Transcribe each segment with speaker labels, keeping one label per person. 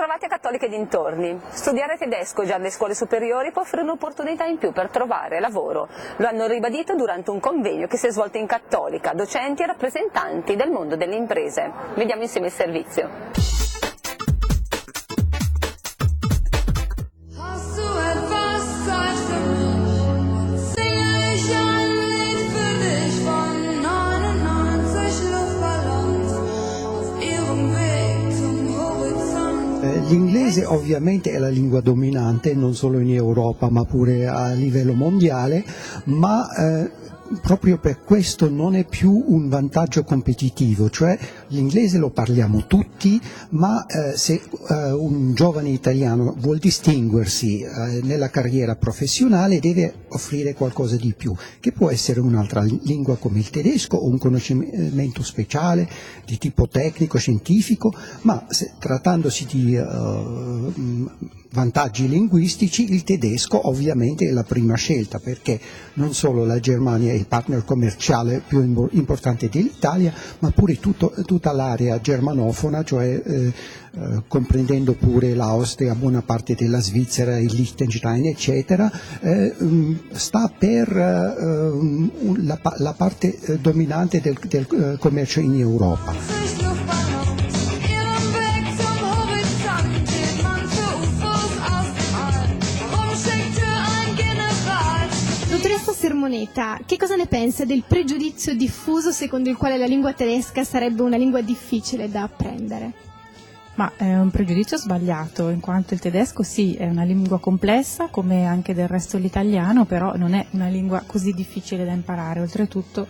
Speaker 1: Bentrovati a Cattolica e dintorni. Studiare tedesco già alle scuole superiori può offrire un'opportunità in più per trovare lavoro. Lo hanno ribadito durante un convegno che si è svolto in Cattolica, docenti e rappresentanti del mondo delle imprese. Vediamo insieme il servizio.
Speaker 2: L'inglese ovviamente è la lingua dominante non solo in Europa ma pure a livello mondiale, ma proprio per questo non è più un vantaggio competitivo, cioè l'inglese lo parliamo tutti, ma se un giovane italiano vuol distinguersi nella carriera professionale deve offrire qualcosa di più, che può essere un'altra lingua come il tedesco o un conoscimento speciale di tipo tecnico, scientifico, ma trattandosi di vantaggi linguistici, il tedesco ovviamente è la prima scelta, perché non solo la Germania è il partner commerciale più importante dell'Italia, ma pure tutta l'area germanofona, cioè comprendendo pure l'Austria, buona parte della Svizzera, il Liechtenstein, eccetera, sta per la parte dominante del commercio in Europa.
Speaker 3: Sermoneta, che cosa ne pensa del pregiudizio diffuso secondo il quale la lingua tedesca sarebbe una lingua difficile da apprendere?
Speaker 4: Ma è un pregiudizio sbagliato, in quanto il tedesco sì, è una lingua complessa come anche del resto l'italiano, però non è una lingua così difficile da imparare. Oltretutto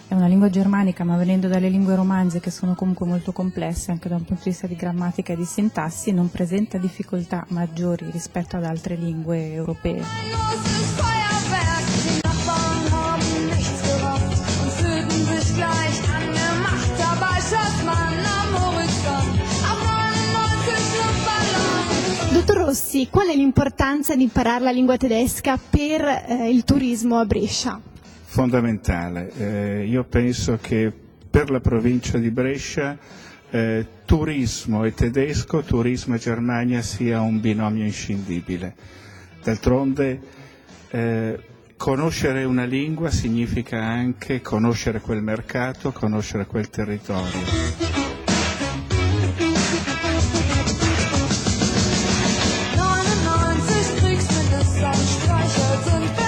Speaker 4: è una lingua germanica, ma venendo dalle lingue romanze che sono comunque molto complesse anche da un punto di vista di grammatica e di sintassi, non presenta difficoltà maggiori rispetto ad altre lingue europee.
Speaker 3: Dottor Rossi, qual è l'importanza di imparare la lingua tedesca per il turismo a Brescia?
Speaker 5: Fondamentale. Io penso che per la provincia di Brescia turismo e tedesco, turismo e Germania sia un binomio inscindibile. D'altronde conoscere una lingua significa anche conoscere quel mercato, conoscere quel territorio.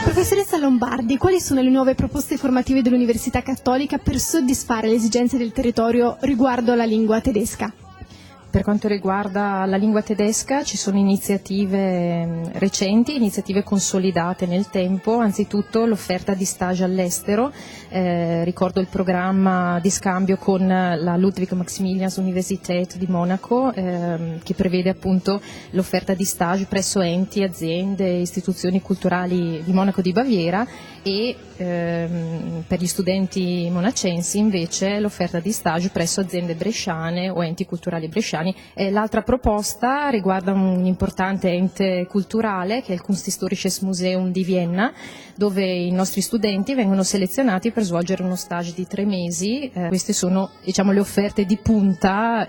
Speaker 3: Professoressa Lombardi, quali sono le nuove proposte formative dell'Università Cattolica per soddisfare le esigenze del territorio riguardo alla lingua tedesca?
Speaker 6: Per quanto riguarda la lingua tedesca ci sono iniziative recenti, iniziative consolidate nel tempo, anzitutto l'offerta di stage all'estero, ricordo il programma di scambio con la Ludwig Maximilians Universität di Monaco che prevede appunto l'offerta di stage presso enti, aziende, istituzioni culturali di Monaco di Baviera e per gli studenti monacensi invece l'offerta di stage presso aziende bresciane o enti culturali bresciani. L'altra proposta riguarda un importante ente culturale che è il Kunsthistorisches Museum di Vienna, dove i nostri studenti vengono selezionati per svolgere uno stage di 3 mesi. Queste sono, diciamo, le offerte di punta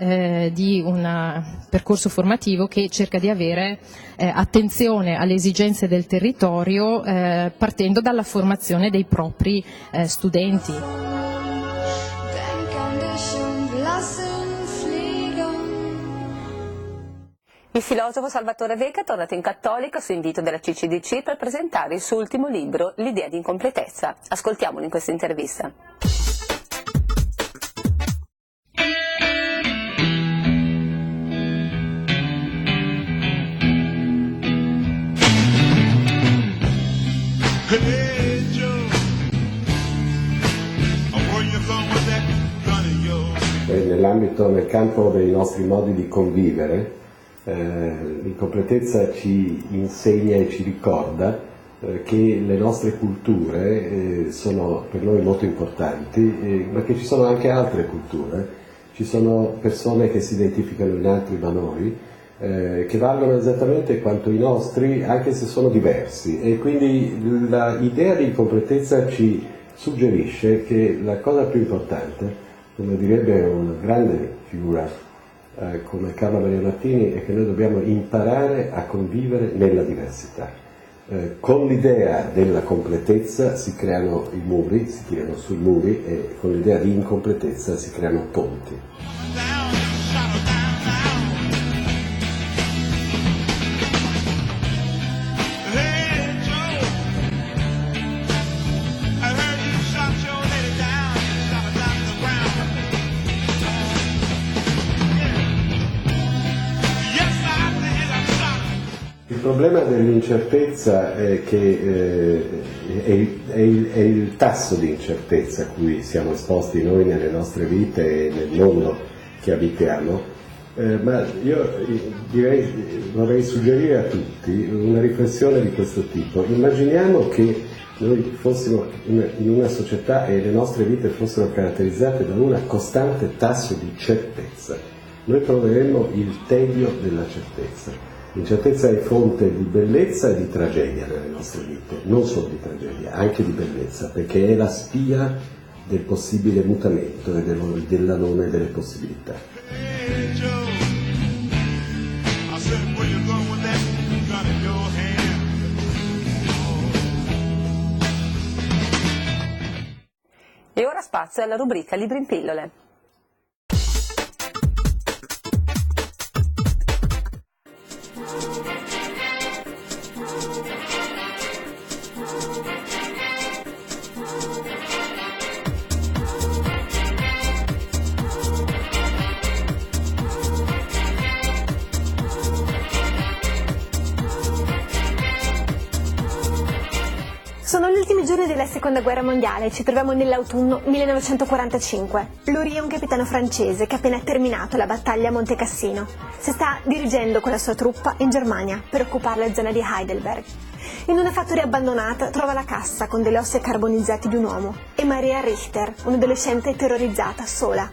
Speaker 6: di un percorso formativo che cerca di avere attenzione alle esigenze del territorio partendo dalla formazione dei propri studenti.
Speaker 1: Il filosofo Salvatore Veca è tornato in Cattolica su invito della CCDC per presentare il suo ultimo libro, L'idea di incompletezza. Ascoltiamolo in questa intervista.
Speaker 7: Nel campo dei nostri modi di convivere, l'incompletezza ci insegna e ci ricorda che le nostre culture sono per noi molto importanti, ma che ci sono anche altre culture, ci sono persone che si identificano in altri valori, che valgono esattamente quanto i nostri, anche se sono diversi, e quindi l'idea di incompletezza ci suggerisce che la cosa più importante, come direbbe una grande figura come Carlo Maria Martini è che noi dobbiamo imparare a convivere nella diversità. Con l'idea della completezza si creano i muri, si tirano sui muri, e con l'idea di incompletezza si creano ponti. Il problema dell'incertezza è che è il tasso di incertezza a cui siamo esposti noi nelle nostre vite e nel mondo che abitiamo, ma io vorrei suggerire a tutti una riflessione di questo tipo. Immaginiamo che noi fossimo in una società e le nostre vite fossero caratterizzate da un costante tasso di certezza. Noi troveremmo il tedio della certezza. L'incertezza è fonte di bellezza e di tragedia nelle nostre vite, non solo di tragedia, anche di bellezza, perché è la spia del possibile mutamento e dell'alone delle possibilità.
Speaker 1: E ora spazio alla rubrica Libri in pillole.
Speaker 8: Sono gli ultimi giorni della Seconda Guerra Mondiale, ci troviamo nell'autunno 1945. Lui è un capitano francese che ha appena terminato la battaglia a Monte Cassino. Si sta dirigendo con la sua truppa in Germania per occupare la zona di Heidelberg. In una fattoria abbandonata trova la cassa con delle ossa carbonizzate di un uomo e Maria Richter, un'adolescente terrorizzata, sola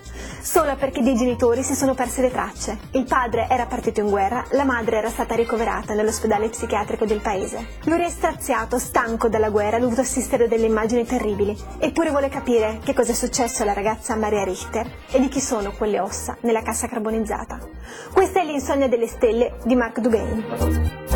Speaker 8: perché dei genitori si sono perse le tracce. Il padre era partito in guerra, la madre era stata ricoverata nell'ospedale psichiatrico del paese. Lui è straziato, stanco dalla guerra, ha dovuto assistere a delle immagini terribili, eppure vuole capire che cosa è successo alla ragazza Maria Richter e di chi sono quelle ossa nella cassa carbonizzata. Questa è L'insonnia delle stelle di Mark Duguay.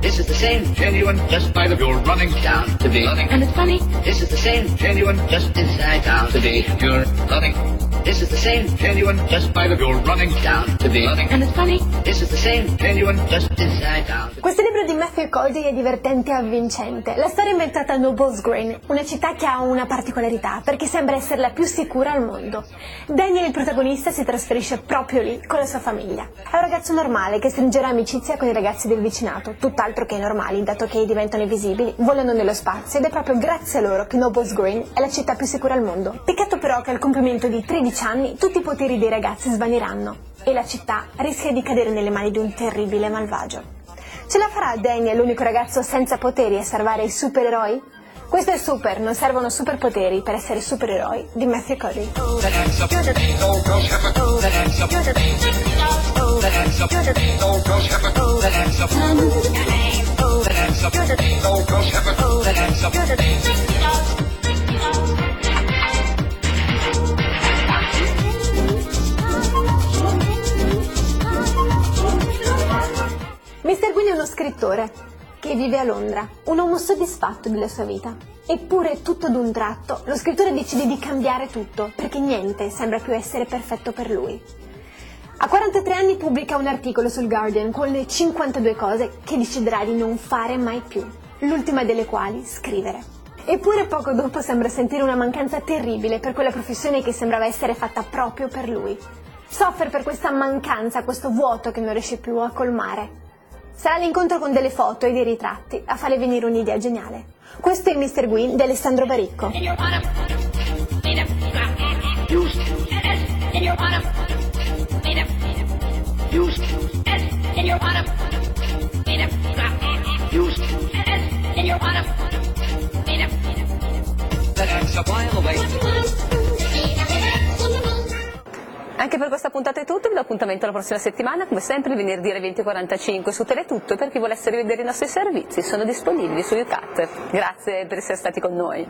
Speaker 9: This is the same genuine, just by the you're running down to be running. And it's funny. This is the same genuine, just inside down to be you're running. This is the same genuine, just by the you're running down to be running. And it's funny. This is the same genuine, just inside down.
Speaker 8: Questo libro di Matthew Cody è divertente e avvincente. La storia è inventata a Nobles Green, una città che ha una particolarità perché sembra essere la più sicura al mondo. Daniel, il protagonista, si trasferisce proprio lì con la sua famiglia. È un ragazzo normale che stringerà amicizia con i ragazzi del vicinato, tutt'altro che normali, dato che diventano invisibili, volano nello spazio ed è proprio grazie a loro che Nobles Green è la città più sicura al mondo. Peccato però che al compimento di 13 anni tutti i poteri dei ragazzi svaniranno e la città rischia di cadere nelle mani di un terribile malvagio. Ce la farà Daniel, l'unico ragazzo senza poteri, a salvare i supereroi? Questo è Super, non servono superpoteri per essere supereroi, di Matthew Cody. Mr. Gwyn è uno scrittore che vive a Londra, un uomo soddisfatto della sua vita. Eppure, tutto d'un tratto, lo scrittore decide di cambiare tutto, perché niente sembra più essere perfetto per lui. A 43 anni pubblica un articolo sul Guardian con le 52 cose che deciderà di non fare mai più, l'ultima delle quali scrivere. Eppure poco dopo sembra sentire una mancanza terribile per quella professione che sembrava essere fatta proprio per lui. Soffre per questa mancanza, questo vuoto che non riesce più a colmare. Sarà l'incontro con delle foto e dei ritratti a fare venire un'idea geniale. Questo è Mr. Gwyn di Alessandro Baricco.
Speaker 1: Anche per questa puntata è tutto, vi do appuntamento la prossima settimana, come sempre il venerdì alle 20:45 su Teletutto, e per chi volesse rivedere i nostri servizi sono disponibili su UCAT. Grazie per essere stati con noi.